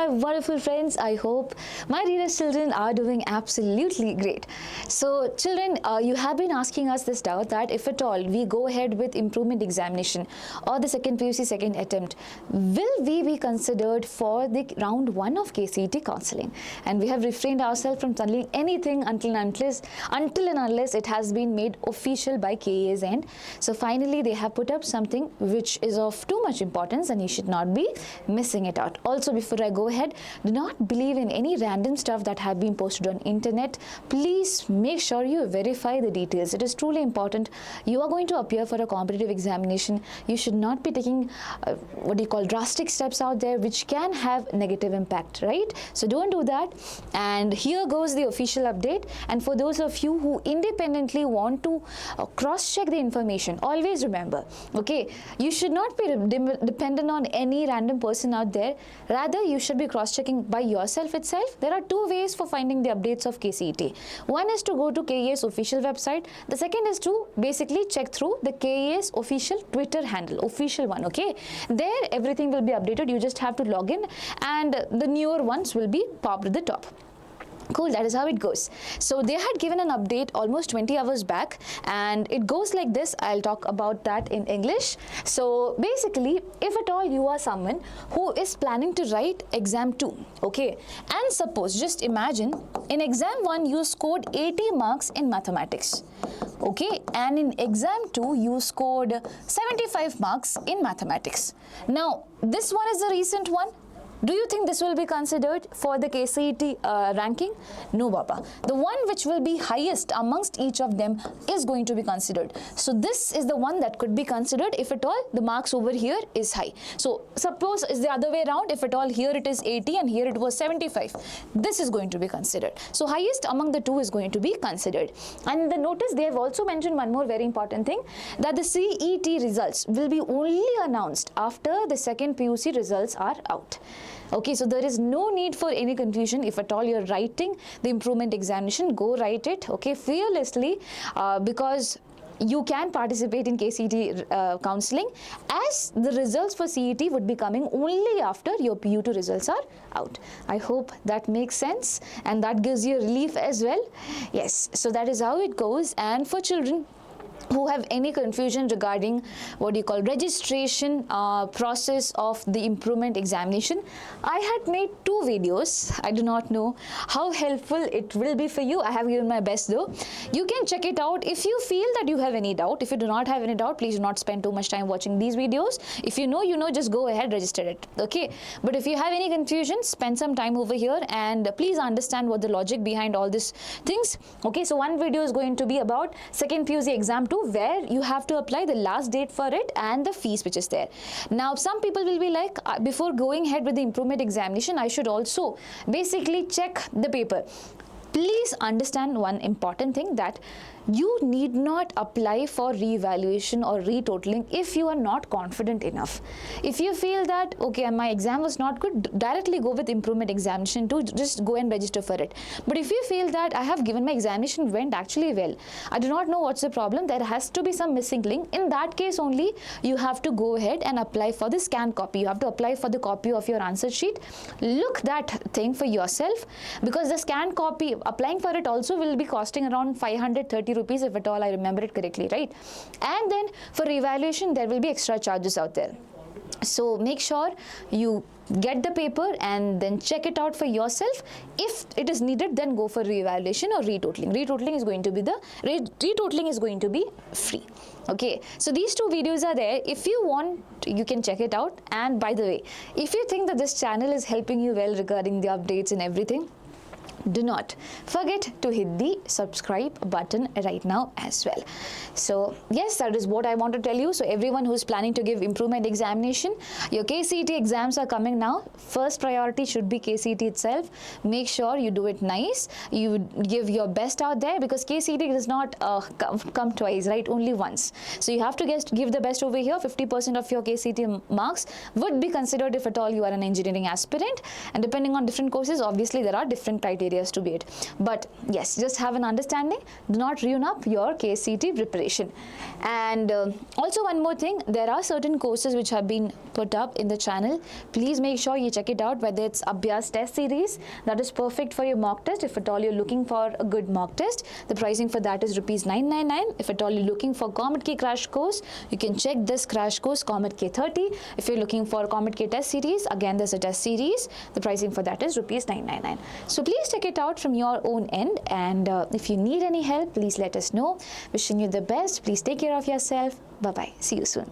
my wonderful friends. I hope my dearest children are doing absolutely great. So children, you have been asking us this doubt that if at all we go ahead with improvement examination or the second PUC second attempt, will we be considered for the round 1 of KCET counseling? And we have refrained ourselves from telling anything until and unless it has been made official by KA's end. So finally they have put up something which is of too much importance and you should not be missing it out. Also, before I go ahead, do not believe in any random stuff that have been posted on internet. Please make sure you verify the details. It is truly important. You are going to appear for a competitive examination. You should not be taking drastic steps out there which can have negative impact, right? So don't do that. And here goes the official update. And for those of you who independently want to cross-check the information, always remember, okay, you should not be dependent on any random person out there. Rather, you should be cross-checking by yourself itself. There are two ways for finding the updates of KCET. One is to go to KA's official website. The second is to basically check through the KA's official Twitter handle, official one, okay? There, everything will be updated. You just have to log in and the newer ones will be popped at the top. Cool, that is how it goes. So they had given an update almost 20 hours back and it goes like this. I'll talk about that in English. So basically, if at all you are someone who is planning to write exam 2, okay, and suppose, just imagine, in exam 1 you scored 80 marks in mathematics, okay, and in exam 2 you scored 75 marks in mathematics. Now, this one is the recent one. Do you think this will be considered for the KCET ranking? No, Baba. The one which will be highest amongst each of them is going to be considered. So this is the one that could be considered if at all the marks over here is high. So suppose it's the other way around. If at all here it is 80 and here it was 75. This is going to be considered. So highest among the two is going to be considered. And the notice, they have also mentioned one more very important thing, that the CET results will be only announced after the second PUC results are out. Okay, so there is no need for any confusion. If at all you're writing the improvement examination, go write it, okay, fearlessly, because you can participate in KCET counseling, as the results for CET would be coming only after your PU2 results are out. I hope that makes sense and that gives you relief as well. Yes, so that is how it goes. And for children who have any confusion regarding registration process of the improvement examination, I had made 2 videos. I do not know how helpful it will be for you. I have given my best though. You can check it out. If you feel that you have any doubt, if you do not have any doubt, please do not spend too much time watching these videos. If you know, just go ahead, register it, okay? But if you have any confusion, spend some time over here and please understand what the logic behind all these things, okay? So one video is going to be about second PUC exam 2, where you have to apply the last date for it and the fees which is there. Now some people will be like, before going ahead with the improvement examination, I should also basically check the paper. Please understand one important thing, that you need not apply for re-evaluation or retotaling if you are not confident enough. If you feel that, okay, my exam was not good, directly go with improvement examination to just go and register for it. But if you feel that I have given my examination went actually well, I do not know what's the problem, there has to be some missing link, in that case only you have to go ahead and apply for the scanned copy. You have to apply for the copy of your answer sheet. Look that thing for yourself, because the scanned copy, applying for it also will be costing around 530 rupees if at all I remember it correctly, right? And then for evaluation there will be extra charges out there. So make sure you get the paper and then check it out for yourself. If it is needed, then go for re-evaluation or retotaling. Retotaling is going to be free. Okay, so these 2 videos are there. If you want, you can check it out. And by the way, if you think that this channel is helping you well regarding the updates and everything, do not forget to hit the subscribe button right now as well. So yes, that is what I want to tell you. So everyone who's planning to give improvement examination, your KCET exams are coming now. First priority should be KCET itself. Make sure you do it nice. You give your best out there, because KCET does not come twice, right? Only once. So you have to give the best over here. 50% of your KCET marks would be considered if at all you are an engineering aspirant. And depending on different courses, obviously there are different criteria areas to be it. But yes, just have an understanding. Do not ruin up your KCET preparation. And also one more thing, there are certain courses which have been put up in the channel. Please make sure you check it out, whether it's ABHYAS test series that is perfect for your mock test. If at all you're looking for a good mock test, the pricing for that is rupees 999. If at all you're looking for COMEDK crash course, you can check this crash course, COMEDK 30. If you're looking for COMEDK test series, again there's a test series. The pricing for that is rupees 999. So please check it out from your own end, and if you need any help, please let us know. Wishing you the best. Please take care of yourself. Bye bye. See you soon.